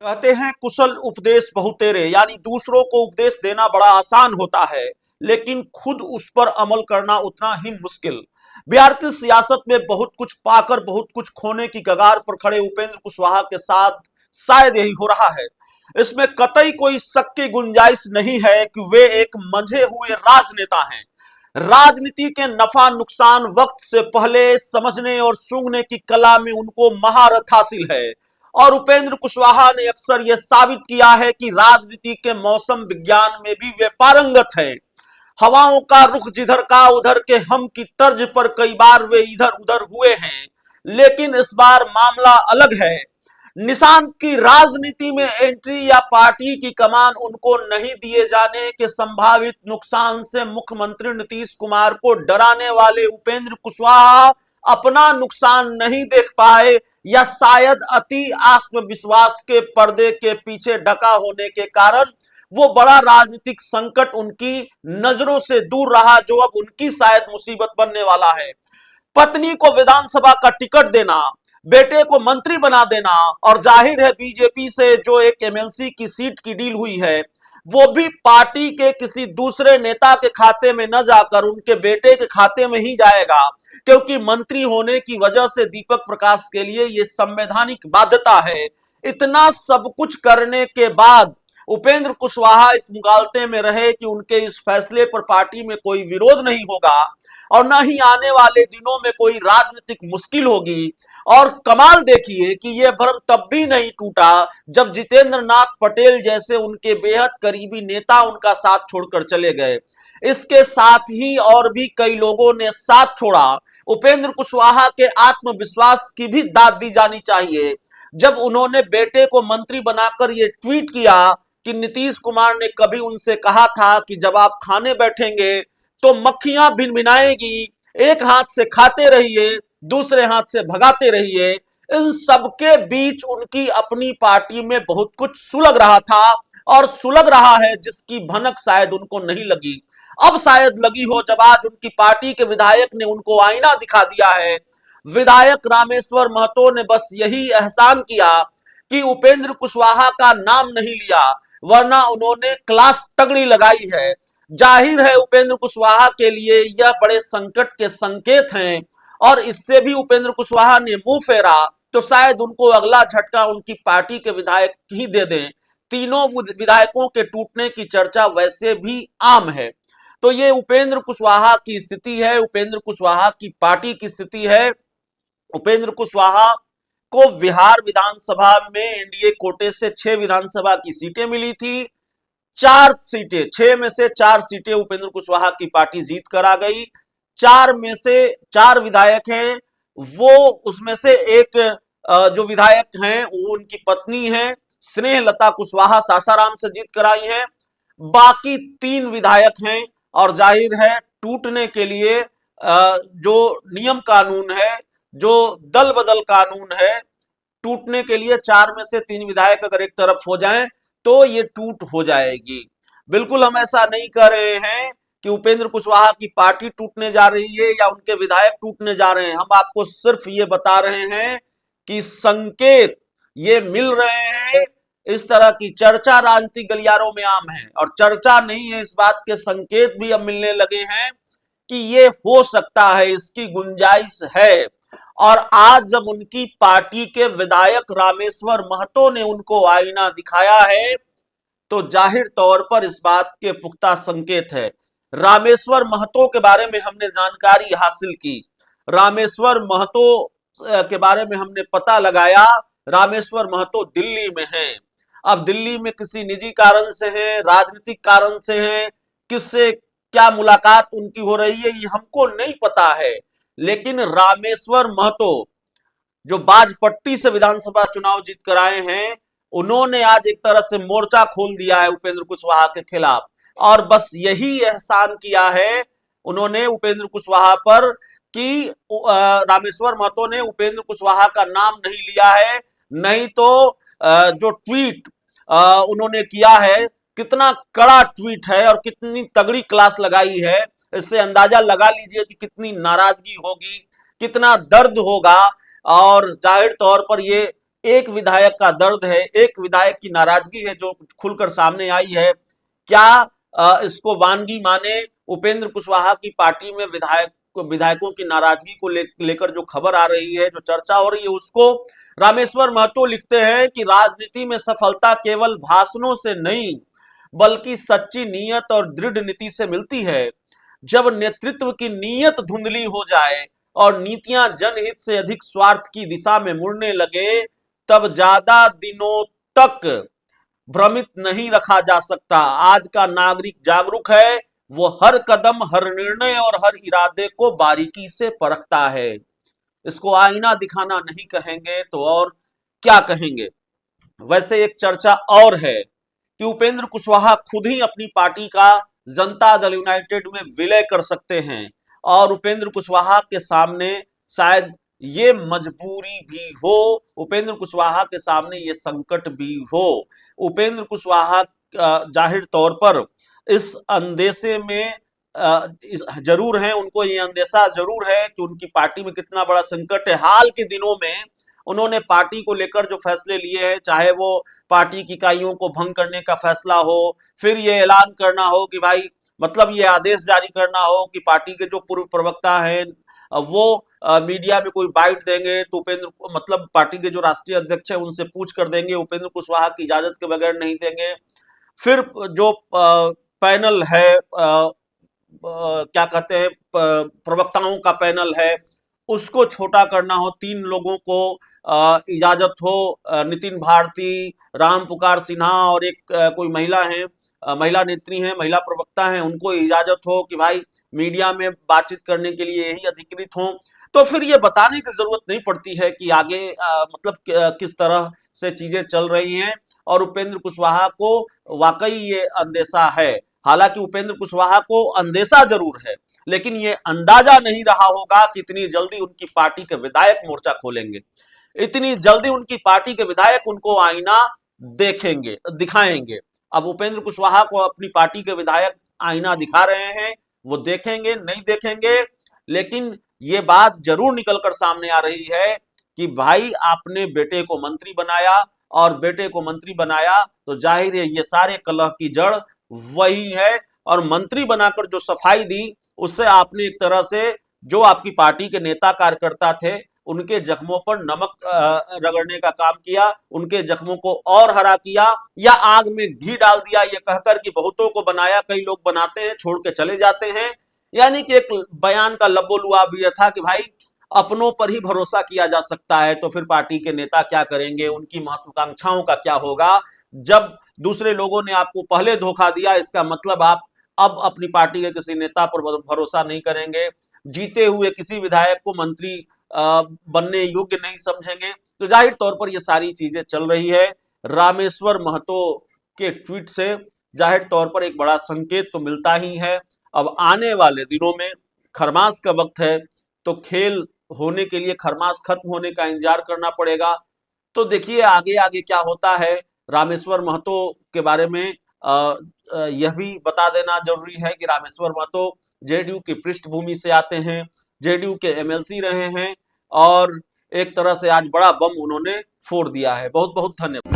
कहते हैं कुशल उपदेश बहुतेरे, यानी दूसरों को उपदेश देना बड़ा आसान होता है, लेकिन खुद उस पर अमल करना उतना ही मुश्किल। बिहार की सियासत में बहुत कुछ पाकर बहुत कुछ खोने की कगार पर खड़े उपेंद्र कुशवाहा के साथ शायद यही हो रहा है। इसमें कतई कोई शक की गुंजाइश नहीं है कि वे एक मंझे हुए राजनेता हैं। राजनीति के नफा नुकसान वक्त से पहले समझने और सूंघने की कला में उनको महारत हासिल है। और उपेंद्र कुशवाहा ने अक्सर यह साबित किया है कि राजनीति के मौसम विज्ञान में भी वे पारंगत है। हवाओं का रुख जिधर का उधर के हम की तर्ज पर कई बार वे इधर उधर हुए हैं, लेकिन इस बार मामला अलग है। निशांत की राजनीति में एंट्री या पार्टी की कमान उनको नहीं दिए जाने के संभावित नुकसान से मुख्यमंत्री नीतीश कुमार को डराने वाले उपेंद्र कुशवाहा अपना नुकसान नहीं देख पाए, या शायद अति आत्मविश्वास के पर्दे के पीछे ढका होने के कारण वो बड़ा राजनीतिक संकट उनकी नजरों से दूर रहा, जो अब उनकी शायद मुसीबत बनने वाला है। पत्नी को विधानसभा का टिकट देना, बेटे को मंत्री बना देना, और जाहिर है बीजेपी से जो एक एमएलसी की सीट की डील हुई है वो भी पार्टी के किसी दूसरे नेता के खाते में न जाकर उनके बेटे के खाते में ही जाएगा, क्योंकि मंत्री होने की वजह से दीपक प्रकाश के लिए यह संवैधानिक बाध्यता है। इतना सब कुछ करने के बाद उपेंद्र कुशवाहा इस मुगालते में रहे कि उनके इस फैसले पर पार्टी में कोई विरोध नहीं होगा और न ही आने वाले दिनों में कोई राजनीतिक मुश्किल होगी। और कमाल देखिए कि यह भ्रम तब भी नहीं टूटा जब जितेंद्र नाथ पटेल जैसे उनके बेहद करीबी नेता उनका साथ छोड़कर चले गए। इसके साथ ही और भी कई लोगों ने साथ छोड़ा। उपेंद्र कुशवाहा के आत्मविश्वास की भी दाद दी जानी चाहिए जब उन्होंने बेटे को मंत्री बनाकर यह ट्वीट किया कि नीतीश कुमार ने कभी उनसे कहा था कि जब आप खाने बैठेंगे तो मक्खियां भिनभिनाएगी, एक हाथ से खाते रहिए दूसरे हाथ से भगाते रहिए। इन सबके बीच उनकी अपनी पार्टी में बहुत कुछ सुलग रहा था और सुलग रहा है, जिसकी भनक शायद उनको नहीं लगी। अब शायद लगी हो जब आज उनकी पार्टी के विधायक ने उनको आईना दिखा दिया है। विधायक रामेश्वर महतो ने बस यही एहसान किया कि उपेंद्र कुशवाहा का नाम नहीं लिया, वरना उन्होंने क्लास तगड़ी लगाई है। जाहिर है उपेंद्र कुशवाहा के लिए यह बड़े संकट के संकेत हैं, और इससे भी उपेंद्र कुशवाहा ने मुंह फेरा तो शायद उनको अगला झटका उनकी पार्टी के विधायक ही दे दें। तीनों विधायकों के टूटने की चर्चा वैसे भी आम है। तो ये उपेंद्र कुशवाहा की स्थिति है, उपेंद्र कुशवाहा की पार्टी की स्थिति है। उपेंद्र कुशवाहा को बिहार विधानसभा में एनडीए कोटे से 6 विधानसभा की सीटें मिली थी। 4 सीटें, 6 में से 4 सीटें उपेंद्र कुशवाहा की पार्टी जीत कर आ गई। 4 में से 4 विधायक हैं, वो उसमें से एक जो विधायक हैं वो उनकी पत्नी है स्नेहलता कुशवाहा, सासाराम से जीत कर आई हैं। बाकी 3 विधायक हैं, और जाहिर है टूटने के लिए जो नियम कानून है, जो दल बदल कानून है, टूटने के लिए 4 में से 3 विधायक अगर एक तरफ हो जाएं तो ये टूट हो जाएगी। बिल्कुल हम ऐसा नहीं कर रहे हैं कि उपेंद्र कुशवाहा की पार्टी टूटने जा रही है या उनके विधायक टूटने जा रहे हैं। हम आपको सिर्फ ये बता रहे हैं कि संकेत ये मिल रहे हैं। इस तरह की चर्चा राजनीतिक गलियारों में आम है, और चर्चा नहीं है, इस बात के संकेत भी अब मिलने लगे हैं कि ये हो सकता है, इसकी गुंजाइश है। और आज जब उनकी पार्टी के विधायक रामेश्वर महतो ने उनको आईना दिखाया है तो जाहिर तौर पर इस बात के पुख्ता संकेत है। रामेश्वर महतो के बारे में हमने जानकारी हासिल की, रामेश्वर महतो के बारे में हमने पता लगाया। रामेश्वर महतो दिल्ली में हैं। अब दिल्ली में किसी निजी कारण से है, राजनीतिक कारण से है, किससे क्या मुलाकात उनकी हो रही है ये हमको नहीं पता है, लेकिन रामेश्वर महतो जो बाजपट्टी से विधानसभा चुनाव जीत कर आए हैं, उन्होंने आज एक तरह से मोर्चा खोल दिया है उपेंद्र कुशवाहा के खिलाफ, और बस यही एहसान किया है उन्होंने उपेंद्र कुशवाहा पर कि रामेश्वर महतो ने उपेंद्र कुशवाहा का नाम नहीं लिया है। नहीं तो जो ट्वीट उन्होंने किया है, कितना कड़ा ट्वीट है और कितनी तगड़ी क्लास लगाई है, इससे अंदाजा लगा लीजिए कि कितनी नाराजगी होगी, कितना दर्द होगा। और जाहिर तौर पर ये एक विधायक का दर्द है, एक विधायक की नाराजगी है जो खुलकर सामने आई है। क्या इसको वानगी माने? उपेंद्र कुशवाहा की पार्टी में विधायकों की नाराजगी को लेकर जो खबर आ रही है, जो चर्चा हो रही है, उसको रामेश्वर महतो लिखते हैं कि राजनीति में सफलता केवल भाषणों से नहीं बल्कि सच्ची नीयत और दृढ़ नीति से मिलती है। जब नेतृत्व की नीयत धुंधली हो जाए और नीतियां जनहित से अधिक स्वार्थ की दिशा में मुड़ने लगे, तब ज्यादा दिनों तक भ्रमित नहीं रखा जा सकता। आज का नागरिक जागरूक है, वो हर कदम, हर निर्णय और हर इरादे को बारीकी से परखता है। इसको आईना दिखाना नहीं कहेंगे तो और क्या कहेंगे। वैसे एक चर्चा और है कि उपेंद्र कुशवाहा खुद ही अपनी पार्टी का जनता दल यूनाइटेड में विलय कर सकते हैं और उपेंद्र कुशवाहा के सामने शायद ये मजबूरी भी हो, उपेंद्र कुशवाहा के सामने ये संकट भी हो। उपेंद्र कुशवाहा जाहिर तौर पर इस अंदेशे में जरूर है, उनको ये अंदेशा जरूर है कि उनकी पार्टी में कितना बड़ा संकट है। हाल के दिनों में उन्होंने पार्टी को लेकर जो फैसले लिए हैं, चाहे वो पार्टी की इकाइयों को भंग करने का फैसला हो, फिर ये ऐलान करना हो कि भाई मतलब ये आदेश जारी करना हो कि पार्टी के जो पूर्व प्रवक्ता हैं वो मीडिया में कोई बाइट देंगे तो उपेंद्र मतलब पार्टी के जो राष्ट्रीय अध्यक्ष है उनसे पूछ कर देंगे, उपेंद्र कुशवाहा की इजाजत के बगैर नहीं देंगे। फिर जो पैनल है, क्या कहते हैं, प्रवक्ताओं का पैनल है, उसको छोटा करना हो, 3 लोगों को इजाजत हो, नितिन भारती, राम पुकार सिन्हा और एक कोई महिला है, महिला नेत्री हैं, महिला प्रवक्ता हैं, उनको इजाजत हो कि भाई मीडिया में बातचीत करने के लिए यही अधिकृत हो। तो फिर ये बताने की जरूरत नहीं पड़ती है कि आगे मतलब किस तरह से चीजें चल रही हैं। और उपेंद्र कुशवाहा को वाकई ये अंदेशा है। हालांकि उपेंद्र कुशवाहा को अंदेशा जरूर है, लेकिन ये अंदाजा नहीं रहा होगा कि इतनी जल्दी उनकी पार्टी के विधायक मोर्चा खोलेंगे, इतनी जल्दी उनकी पार्टी के विधायक उनको आईना देखेंगे, दिखाएंगे। अब उपेंद्र कुशवाहा को अपनी पार्टी के विधायक आईना दिखा रहे हैं, वो देखेंगे नहीं देखेंगे, लेकिन ये बात जरूर निकलकर सामने आ रही है कि भाई आपने बेटे को मंत्री बनाया, और बेटे को मंत्री बनाया तो जाहिर है ये सारे कलह की जड़ वही है। और मंत्री बनाकर जो सफाई दी, उससे आपने एक तरह से जो आपकी पार्टी के नेता कार्यकर्ता थे उनके जख्मों पर नमक रगड़ने का काम किया, उनके जख्मों को और हरा किया, या आग में घी डाल दिया ये कहकर कि बहुतों को बनाया, कई लोग बनाते हैं छोड़ के चले जाते हैं। यानी कि एक बयान का लबोलुआब भी था कि भाई अपनों पर ही भरोसा किया जा सकता है, तो फिर पार्टी के नेता क्या करेंगे, उनकी महत्वाकांक्षाओं का क्या होगा। जब दूसरे लोगों ने आपको पहले धोखा दिया, इसका मतलब आप अब अपनी पार्टी के किसी नेता पर भरोसा नहीं करेंगे, जीते हुए किसी विधायक को मंत्री बनने योग्य नहीं समझेंगे। तो जाहिर तौर पर ये सारी चीजें चल रही है। रामेश्वर महतो के ट्वीट से जाहिर तौर पर एक बड़ा संकेत तो मिलता ही है। अब आने वाले दिनों में खरमास का वक्त है, तो खेल होने के लिए खरमास खत्म होने का इंतजार करना पड़ेगा। तो देखिए आगे आगे क्या होता है। रामेश्वर महतो के बारे में यह भी बता देना जरूरी है कि रामेश्वर महतो जेडीयू की पृष्ठभूमि से आते हैं, जेडीयू के एमएलसी रहे हैं, और एक तरह से आज बड़ा बम उन्होंने फोड़ दिया है। बहुत बहुत धन्यवाद।